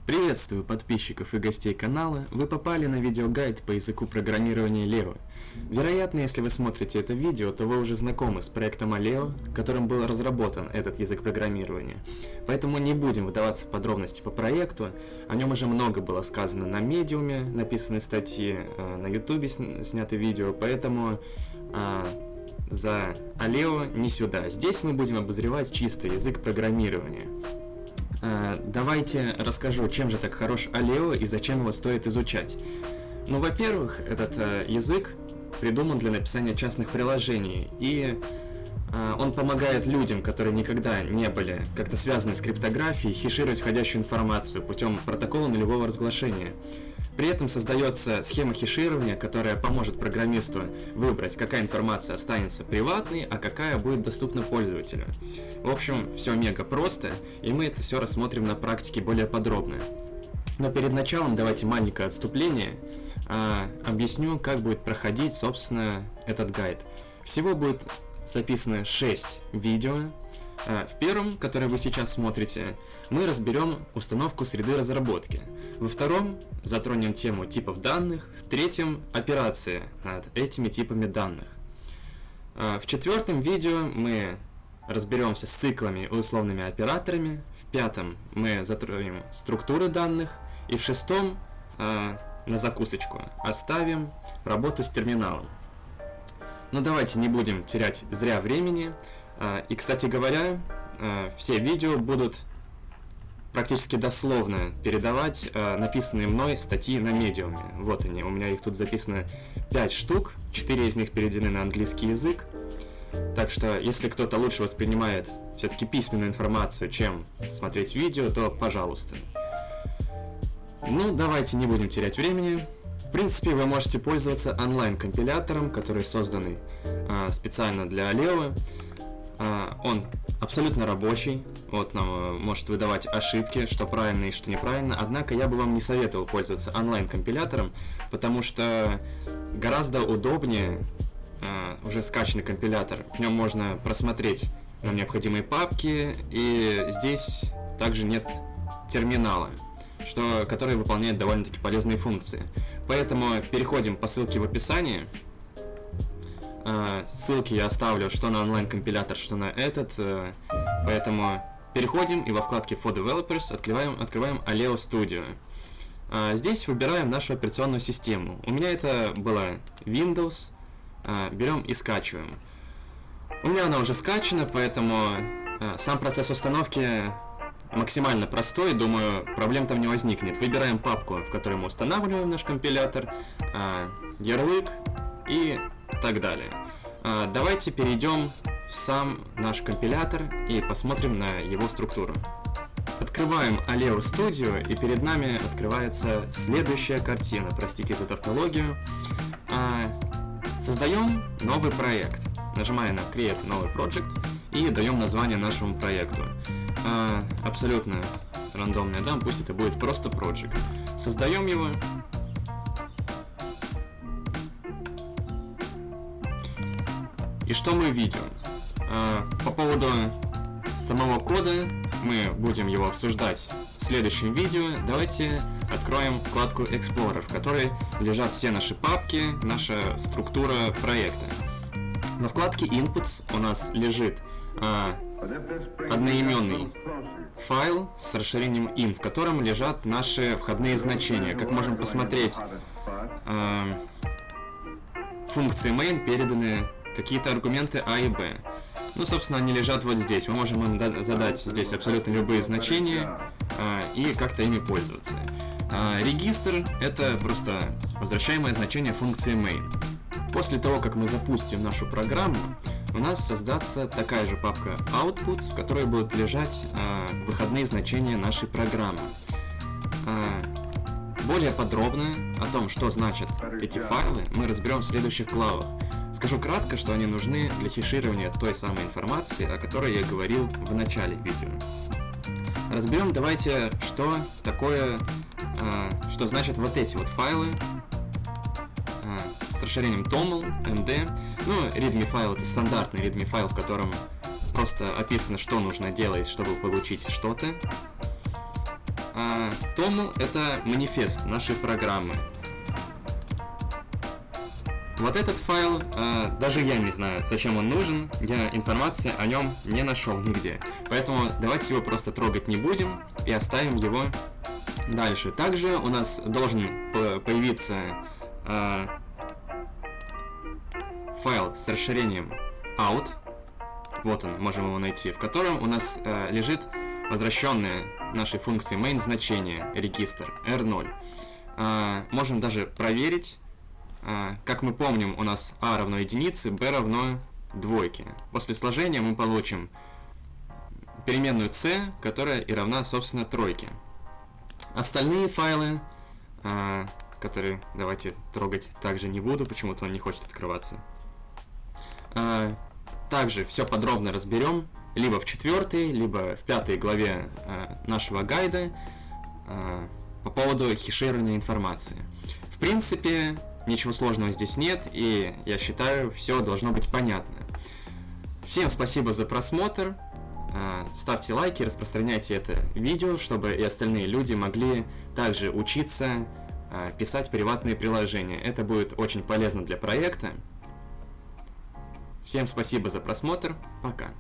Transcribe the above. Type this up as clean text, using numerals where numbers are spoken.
Приветствую подписчиков и гостей канала, вы попали на видеогайд по языку программирования Leo. Вероятно, если вы смотрите это видео, то вы уже знакомы с проектом Aleo, которым был разработан этот язык программирования. Поэтому не будем вдаваться в подробности по проекту, о нем уже много было сказано на Medium, написаны статьи, на YouTube сняты видео, поэтому за Aleo не сюда. Здесь мы будем обозревать чистый язык программирования. Давайте расскажу, чем же так хорош Aleo и зачем его стоит изучать. Ну, во-первых, этот язык придуман для написания частных приложений, и он помогает людям, которые никогда не были как-то связаны с криптографией, хешировать входящую информацию путем протокола нулевого разглашения. При этом создается схема хеширования, которая поможет программисту выбрать, какая информация останется приватной, а какая будет доступна пользователю. В общем, все мега просто, и мы это все рассмотрим на практике более подробно. Но перед началом давайте маленькое отступление, объясню, как будет проходить, собственно, этот гайд. Всего будет записано 6 видео. В первом, который вы сейчас смотрите, мы разберем установку среды разработки. Во втором затронем тему типов данных. В третьем – операции над этими типами данных. В четвертом видео мы разберемся с циклами и условными операторами. В пятом мы затронем структуры данных. И в шестом, на закусочку, оставим работу с терминалом. Но давайте не будем терять зря времени. И, кстати говоря, все видео будут практически дословно передавать написанные мной статьи на Medium. Вот они, у меня их тут записано 5 штук, 4 из них переведены на английский язык. Так что, если кто-то лучше воспринимает все-таки письменную информацию, чем смотреть видео, то пожалуйста. Ну, давайте не будем терять времени. В принципе, вы можете пользоваться онлайн-компилятором, который создан специально для Aleo. Он абсолютно рабочий, вот нам может выдавать ошибки, что правильно и что неправильно, однако я бы вам не советовал пользоваться онлайн-компилятором, потому что гораздо удобнее уже скачанный компилятор, в нем можно просмотреть нам необходимые папки, и здесь также нет терминала, который выполняет довольно-таки полезные функции. Поэтому переходим по ссылке в описании. Ссылки я оставлю что на онлайн-компилятор, что на этот, поэтому переходим и во вкладке For Developers открываем Aleo Studio. Здесь выбираем нашу операционную систему. У меня это была Windows, берем и скачиваем. У меня она уже скачана, поэтому сам процесс установки максимально простой, думаю, проблем там не возникнет. Выбираем папку, в которой мы устанавливаем наш компилятор, ярлык и так далее. Давайте перейдем в сам наш компилятор и посмотрим на его структуру. Открываем Aleo Studio, и перед нами открывается следующая картина. Простите за тавтологию. Создаем новый проект. Нажимаем на Create новый Project и даем название нашему проекту. Абсолютно рандомное, да, пусть это будет просто Project. Создаем его. И что мы видим? По поводу самого кода мы будем его обсуждать в следующем видео. Давайте откроем вкладку Explorer, в которой лежат все наши папки, наша структура проекта. На вкладке Inputs у нас лежит одноименный файл с расширением in, в котором лежат наши входные значения. Как можем посмотреть, функции main переданы какие-то аргументы А и Б. Ну, собственно, они лежат вот здесь. Мы можем им задать здесь абсолютно любые значения и как-то ими пользоваться. Регистр — это просто возвращаемое значение функции main. После того, как мы запустим нашу программу, у нас создастся такая же папка output, в которой будут лежать выходные значения нашей программы. Более подробно о том, что значат эти файлы, мы разберем в следующих главах. Скажу кратко, что они нужны для хеширования той самой информации, о которой я говорил в начале видео. Разберем давайте, что такое, что значат вот эти вот файлы с расширением toml, md. Ну, readme файл — это стандартный readme файл, в котором просто описано, что нужно делать, чтобы получить что-то. Toml — это манифест нашей программы. Вот этот файл, даже я не знаю, зачем он нужен, я информации о нем не нашел нигде. Поэтому давайте его просто трогать не будем и оставим его дальше. Также у нас должен появиться файл с расширением out. Вот он, можем его найти, в котором у нас лежит возвращенное нашей функции main значение, регистр R0. Можем даже проверить. Как мы помним, у нас a равно единице, b равно двойке. После сложения мы получим переменную c, которая и равна, собственно, тройке. Остальные файлы, которые давайте трогать также не буду, почему-то он не хочет открываться. Также все подробно разберем либо в 4, либо в 5 главе нашего гайда по поводу хеширования информации. В принципе, ничего сложного здесь нет, и я считаю, все должно быть понятно. Всем спасибо за просмотр, ставьте лайки, распространяйте это видео, чтобы и остальные люди могли также учиться писать приватные приложения. Это будет очень полезно для проекта. Всем спасибо за просмотр, пока.